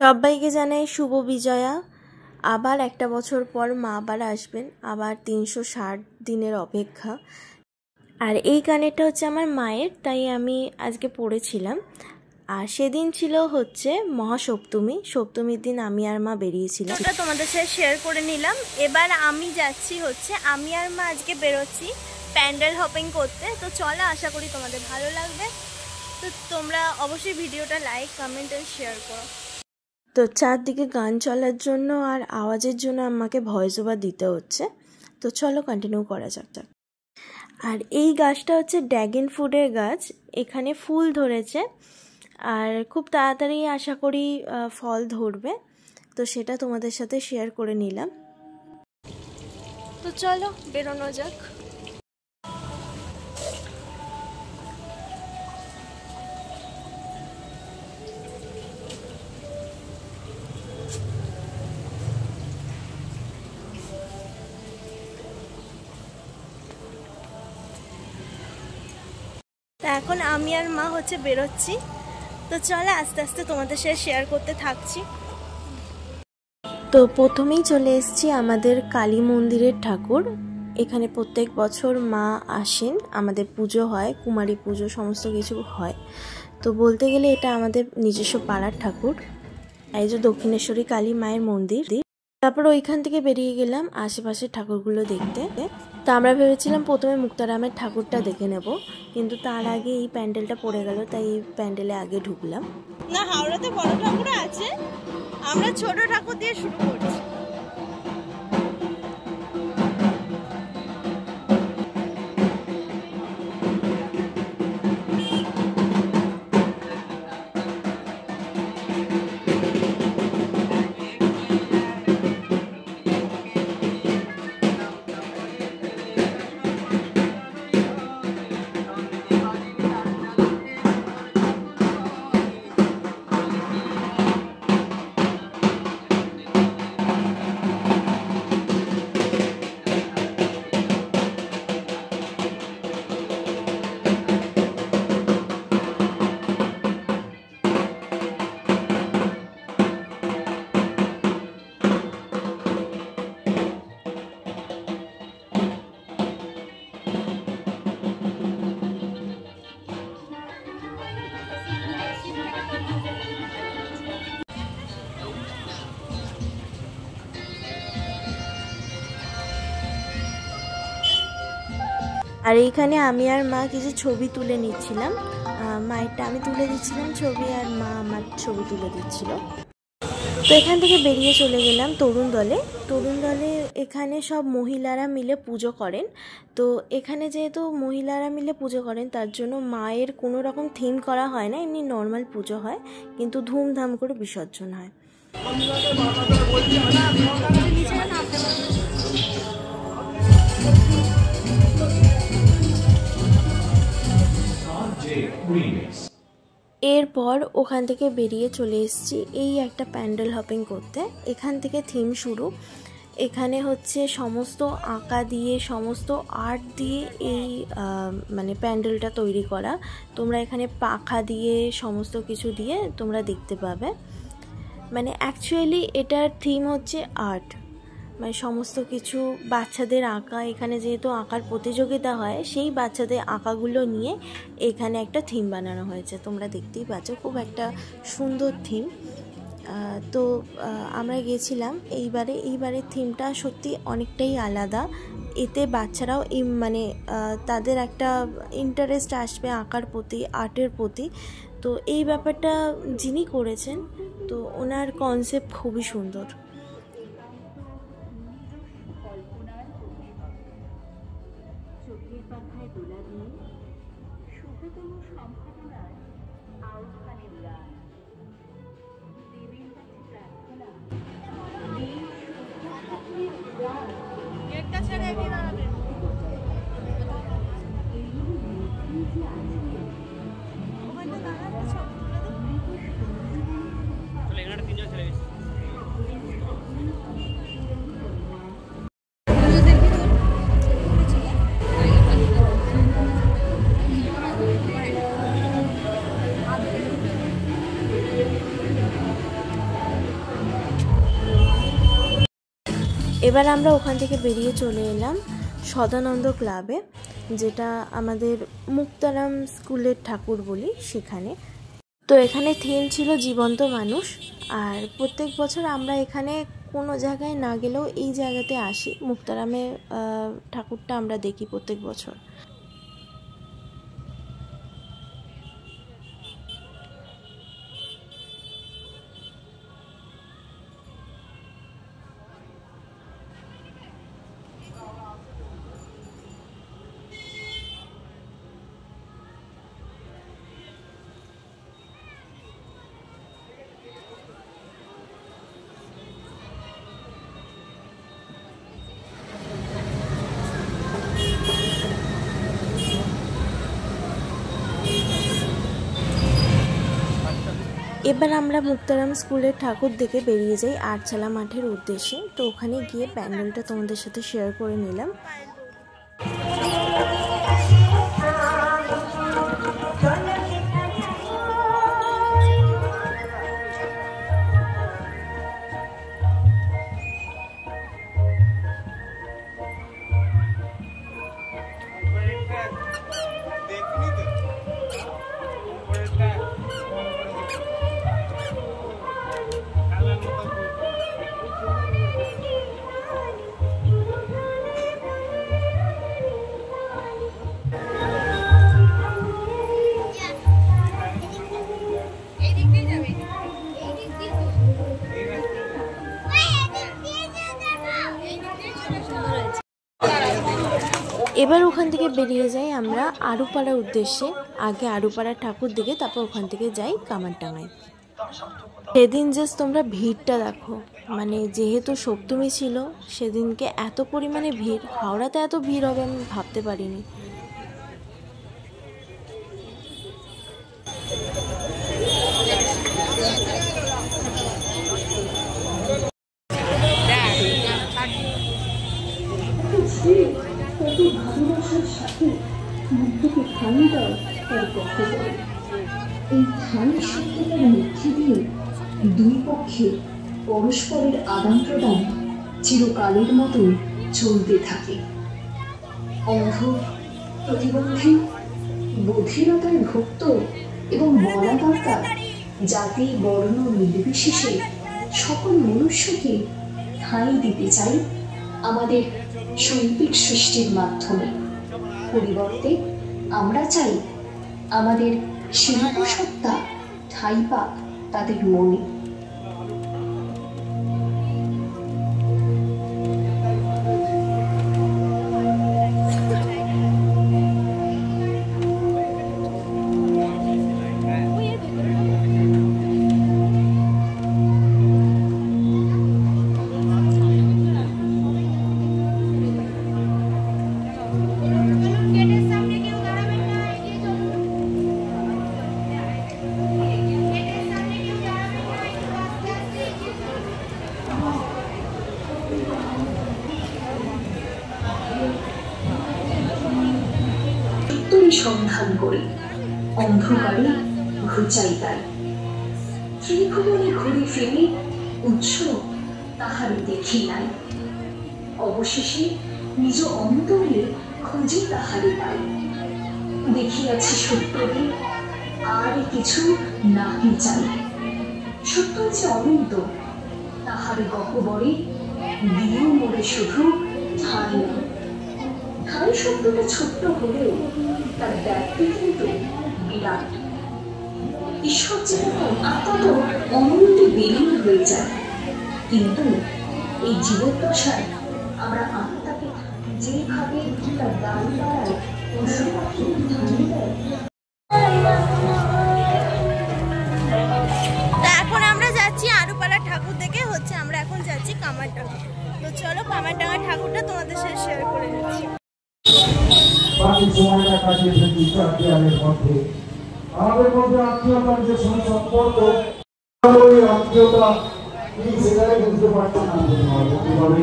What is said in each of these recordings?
সবাইকে জানাই শুভ বিজয়া। আবার একটা বছর পর মা আবার আসবেন, আবার 360 দিনের অপেক্ষা। আর এই গানেরটা হচ্ছে আমার মায়ের, তাই আমি আজকে পড়েছিলাম। আর সেদিন ছিল হচ্ছে মহাসপ্তমী। সপ্তমীর দিন আমি আর মা বেরিয়েছিলাম, ওটা তোমাদের সাথে শেয়ার করে নিলাম। এবার আমি যাচ্ছি হচ্ছে, আমি আর মা আজকে বেরোচ্ছি প্যান্ডেল হপিং করতে। তো চলো, আশা করি তোমাদের ভালো লাগবে। তো তোমরা অবশ্যই ভিডিওটা লাইক, কমেন্ট আর শেয়ার করো। তো চারদিকে গান চলার জন্য আর আওয়াজের জন্য আমাকে ভয়েস ওভার দিতে হচ্ছে। তো চলো কন্টিনিউ করা যাক। আর এই গাছটা হচ্ছে ড্র্যাগন ফ্রুটের গাছ। এখানে ফুল ধরেছে আর খুব তাড়াতাড়ি আশা করি ফল ধরবে। তো সেটা তোমাদের সাথে শেয়ার করে নিলাম। তো চলো বেরোনো যাক। তা এখন আমি আর মা হচ্ছে বেরোচ্ছি। তো চলো আস্তে আস্তে তোমাদের সাথে শেয়ার করতে থাকছি। তো প্রথমেই চলে এসেছি আমাদের কালী মন্দিরের ঠাকুর। এখানে প্রত্যেক বছর মা আসেন, আমাদের পুজো হয়, কুমারী পুজো সমস্ত কিছু হয়। তো বলতে গেলে এটা আমাদের নিজস্ব পাড়ার ঠাকুর। এই যে দক্ষিণেশ্বরী কালী মায়ের মন্দির। তারপর ওইখান থেকে বেরিয়ে গেলাম আশেপাশের ঠাকুরগুলো দেখতে। তা আমরা ভেবেছিলাম প্রথমে মুক্তারামের ঠাকুরটা দেখে নেব, কিন্তু তার আগে এই প্যান্ডেলটা পড়ে গেল, তাই এই প্যান্ডেলে আগে ঢুকলাম। না, হাওড়াতে বড় ঠাকুর আছে, আমরা ছোট ঠাকুর দিয়ে শুরু করছি। আর এইখানে আমি আর মা কিছু ছবি তুলে নিচ্ছিলাম। মায়েরটা আমি তুলে দিচ্ছিলাম ছবি, আর মা আমার ছবি তুলে দিচ্ছিল। তো এখান থেকে বেরিয়ে চলে গেলাম তরুণ দলে। তরুণ দলে এখানে সব মহিলারা মিলে পুজো করেন। তো এখানে যেহেতু মহিলারা মিলে পুজো করেন, তার জন্য মায়ের কোনো রকম থিম করা হয় না, এমনি নর্মাল পুজো হয়, কিন্তু ধুমধাম করে বিসর্জন হয়। এরপর ওখান থেকে বেরিয়ে চলে এসেছি এই একটা প্যান্ডেল হপিং করতে। এখান থেকে থিম শুরু। এখানে হচ্ছে সমস্ত আঁকা দিয়ে, সমস্ত আর্ট দিয়ে এই মানে প্যান্ডেলটা তৈরি করা। তোমরা এখানে পাখা দিয়ে, সমস্ত কিছু দিয়ে তোমরা দেখতে পাবে। মানে অ্যাকচুয়ালি এটার থিম হচ্ছে আর্ট, মানে সমস্ত কিছু বাচ্চাদের আঁকা। এখানে যেহেতু আঁকার প্রতিযোগিতা হয়, সেই বাচ্চাদের আঁকাগুলো নিয়ে এখানে একটা থিম বানানো হয়েছে। তোমরা দেখতেই পাচ্ছ, খুব একটা সুন্দর থিম। তো আমরা গেছিলাম এইবারের থিমটা সত্যি অনেকটাই আলাদা। এতে বাচ্চারাও মানে তাদের একটা ইন্টারেস্ট আসবে আঁকার প্রতি, আর্টের প্রতি। তো এই ব্যাপারটা যিনি করেছেন, তো ওনার কনসেপ্ট খুবই সুন্দর। এবার আমরা ওখান থেকে বেরিয়ে চলে এলাম সদানন্দ ক্লাবে, যেটা আমাদের মুক্তারাম স্কুলের ঠাকুর বলি সেখানে। তো এখানে থিম ছিল জীবন্ত মানুষ। আর প্রত্যেক বছর আমরা এখানে কোনো জায়গায় না গেলেও এই জায়গাতে আসি, মুক্তারামের ঠাকুরটা আমরা দেখি প্রত্যেক বছর। এবার আমরা মুক্তারাম স্কুলের ঠাকুর দেখে বেরিয়ে যাই আটচালা মাঠের উদ্দেশ্যে। তো ওখানে গিয়ে প্যান্ডেলটা তোমাদের সাথে শেয়ার করে নিলাম। এবার ওখান থেকে বেরিয়ে যাই আমরা আরুপাড়ার উদ্দেশ্যে। আগে আরুপাড়ার ঠাকুর দিকে, তারপর ওখান থেকে যাই কামারডাঙ্গায়। সেদিন জাস্ট তোমরা ভিড়টা দেখো, মানে যেহেতু সপ্তমী ছিল সেদিনকে এত পরিমাণে ভিড়, হাওড়াতে এত ভিড় হবে আমি ভাবতে পারিনি। ভালোবাসার সাথে মুগ্ধকে ঠাঁই দাও তার পক্ষে বলে। এই ঠাঁই শব্দটার মধ্যে দিয়ে দুই পক্ষে পরস্পরের আদান প্রদান চিরকালের মতো চলতে থাকে। অন্ধ, প্রতিবন্ধী, বধিরতায় ভুক্ত এবং বলা দরকার জাতি বর্ণ নির্বিশেষে সকল মনুষ্যকে ঠাঁই দিতে চাই আমাদের শৈল্পিক সৃষ্টির মাধ্যমে। পরিবর্তে আমরা চাই আমাদের শিল্পসত্তা ঠাঁই পাক তাদের মনে। সন্ধান করে অন্ধকারে ঘুচাই তাই ত্রিভুবনে ঘুরে ফিরে উৎস তাহারে দেখি নাই। অবশেষে নিজ অন্তরে খুঁজে তাহারে পাই। দেখিয়াছি সত্যকে আর কিছু নাহি চাই। সত্য যে অনন্ত তাহার গহ্বরে দিয়েও মোরে শুধু ঠাঁই। ঠাঁই শব্দটা ছোট্ট হলেও তার ব্যাপ্তি কিন্তু বিরাট। ঈশ্বর যেরকম আপাত অনন্ত বিলীন হয়ে যায়, কিন্তু এই জীবদ্দশায় আমরা আত্মাকে যেভাবে তার ডাল পাড়ায় পশু পাখি ঠাঁই দেয়। এখন আমরা যাচ্ছি আরুপাড়া ঠাকুর দেখে, আমরা এখন যাচ্ছি কামারডাঙ্গা। তো চলো কামারডাঙ্গা ঠাকুরটা তোমাদের সাথে শেয়ার করে নিচ্ছি। বাকি সময়টা কাটিয়েছে বিচার দেয়ালের মধ্যে। আমাদের মধ্যে আত্মীয়তার যে সম্পর্ক, আত্মীয়তা সেটাই বুঝতে পারছি না কিভাবে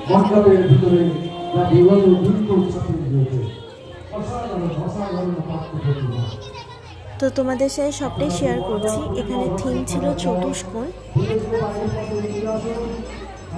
মণ্ডপের ভিতরে যা বিগত দীর্ঘ উৎসবে হয়েছে। তো তোমাদের সাথে সবটাই শেয়ার করছি। এখানে থিম ছিল চতুষ্কোণ। তো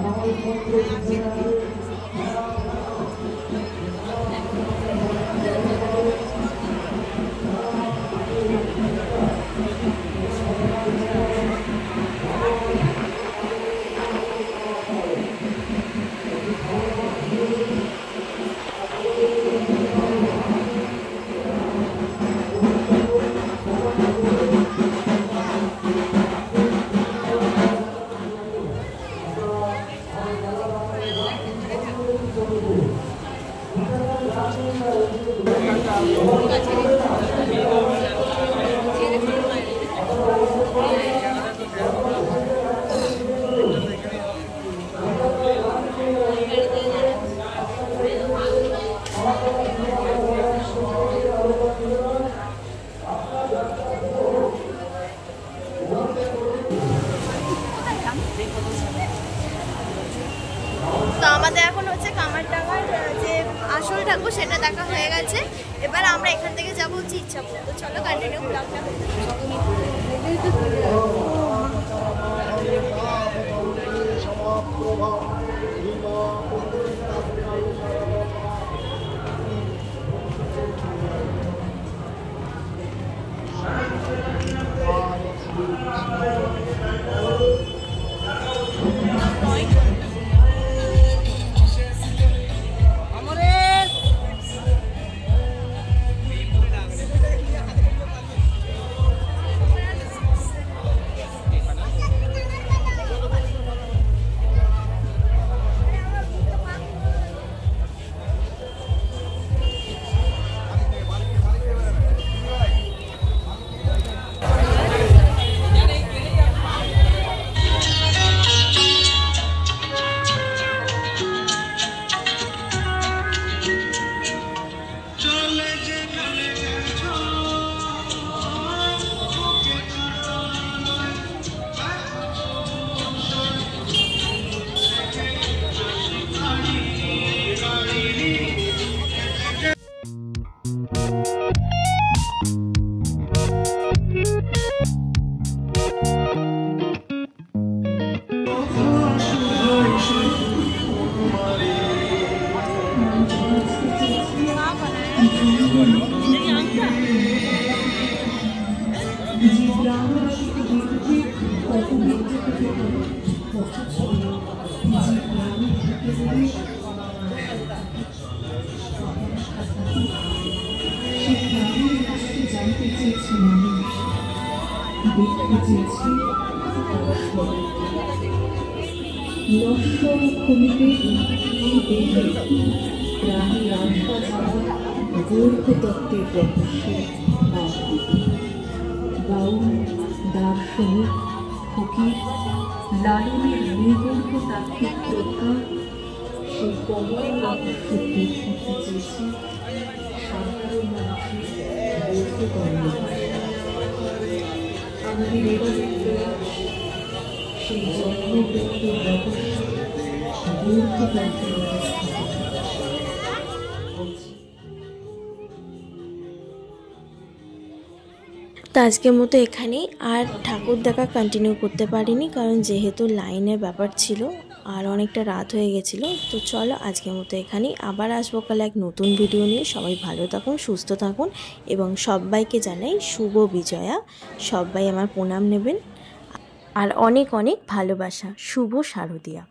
আমাদের এখন হচ্ছে কামারডাঙ্গার যে আসল ঠাকুর সেটা দেখা হয়ে গেছে। এবার আমরা এখান থেকে যাবো হচ্ছে ইচ্ছাপুর। তো চলো কন্টিনিউ ব্লগটা। দার্শনিক ফকির লালনের নির্গল্প তাত্ত্বিক প্রজ্ঞা সেই কমল রহস্য দেখতে চেয়েছে সাধারণ মানুষের বোধগম্য আমাদের এবারের প্রয়াস সেই জন্মবৃত্তির রহস্য দীর্ঘতন্ত্র তো আজকের মতো এখানেই। আর ঠাকুর দেখা কন্টিনিউ করতে পারিনি, কারণ যেহেতু লাইনের ব্যাপার ছিল আর অনেকটা রাত হয়ে গেছিলো। তো চলো আজকের মতো এখানেই, আবার আসবো কাল এক নতুন ভিডিও নিয়ে। সবাই ভালো থাকুন, সুস্থ থাকুন এবং সবাইকে জানাই শুভ বিজয়া। সবাই আমার প্রণাম নেবেন আর অনেক অনেক ভালোবাসা। শুভ শারদিয়া।